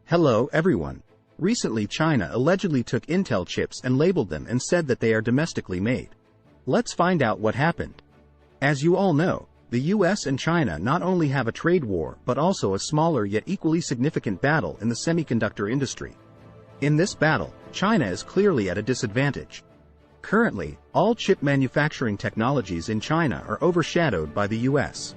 Hello everyone. Recently China allegedly took Intel chips and labeled them and said that they are domestically made. Let's find out what happened. As you all know, the US and China not only have a trade war but also a smaller yet equally significant battle in the semiconductor industry. In this battle, China is clearly at a disadvantage. Currently, all chip manufacturing technologies in China are overshadowed by the US.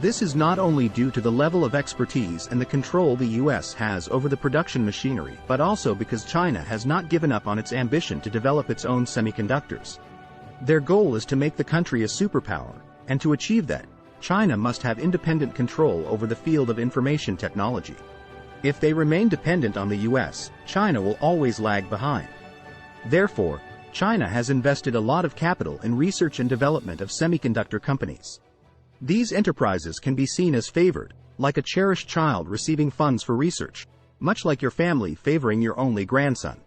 This is not only due to the level of expertise and the control the US has over the production machinery but also because China has not given up on its ambition to develop its own semiconductors. Their goal is to make the country a superpower, and to achieve that, China must have independent control over the field of information technology. If they remain dependent on the US, China will always lag behind. Therefore, China has invested a lot of capital in research and development of semiconductor companies. These enterprises can be seen as favored, like a cherished child receiving funds for research, much like your family favoring your only grandson.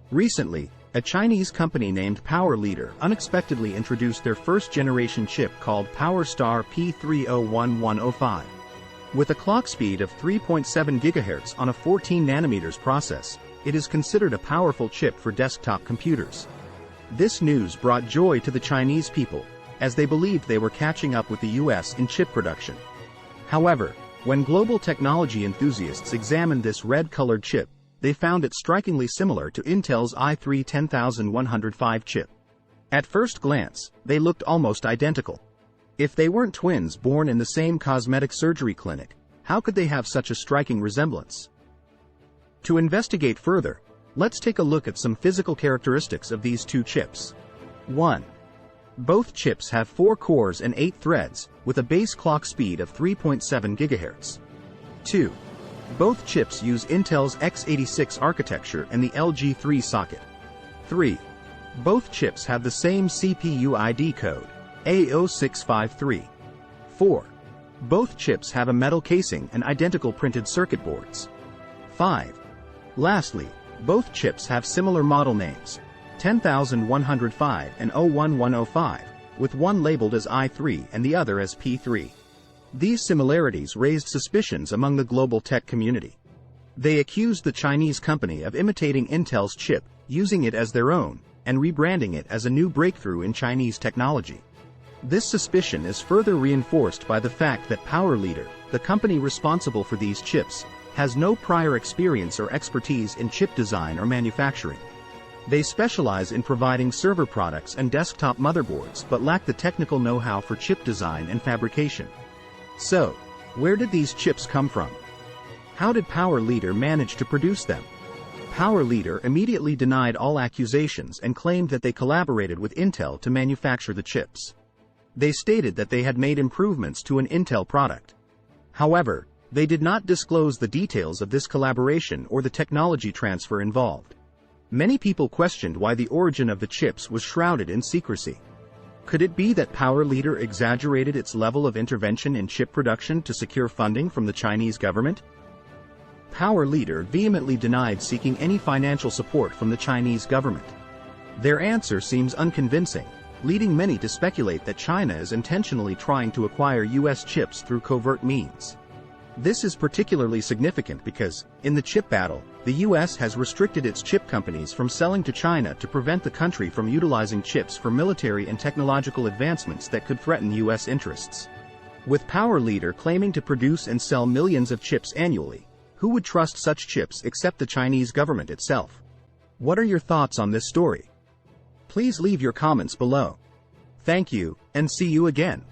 Recently, a Chinese company named Power Leader unexpectedly introduced their first-generation chip called PowerStar P301105. With a clock speed of 3.7 GHz on a 14 nanometers process, it is considered a powerful chip for desktop computers. This news brought joy to the Chinese people, as they believed they were catching up with the US in chip production. However, when global technology enthusiasts examined this red-colored chip, they found it strikingly similar to Intel's i3 10105 chip. At first glance, they looked almost identical. If they weren't twins born in the same cosmetic surgery clinic, how could they have such a striking resemblance? To investigate further, let's take a look at some physical characteristics of these two chips. 1. Both chips have 4 cores and 8 threads, with a base clock speed of 3.7 GHz. 2. Both chips use Intel's x86 architecture and the LG3 socket. 3. Both chips have the same CPU ID code, A0653. 4. Both chips have a metal casing and identical printed circuit boards. 5. Lastly, both chips have similar model names, 10105 and 01105, with one labeled as i3 and the other as P3. These similarities raised suspicions among the global tech community. They accused the Chinese company of imitating Intel's chip, using it as their own, and rebranding it as a new breakthrough in Chinese technology. This suspicion is further reinforced by the fact that Power Leader, the company responsible for these chips, has no prior experience or expertise in chip design or manufacturing. They specialize in providing server products and desktop motherboards but lack the technical know-how for chip design and fabrication. So, where did these chips come from? How did Power Leader manage to produce them? Power Leader immediately denied all accusations and claimed that they collaborated with Intel to manufacture the chips. They stated that they had made improvements to an Intel product. However, they did not disclose the details of this collaboration or the technology transfer involved. Many people questioned why the origin of the chips was shrouded in secrecy. Could it be that Power Leader exaggerated its level of intervention in chip production to secure funding from the Chinese government? Power Leader vehemently denied seeking any financial support from the Chinese government. Their answer seems unconvincing, leading many to speculate that China is intentionally trying to acquire US chips through covert means. This is particularly significant because, in the chip battle, the US has restricted its chip companies from selling to China to prevent the country from utilizing chips for military and technological advancements that could threaten US interests. With Power Leader claiming to produce and sell millions of chips annually, who would trust such chips except the Chinese government itself? What are your thoughts on this story? Please leave your comments below. Thank you, and see you again.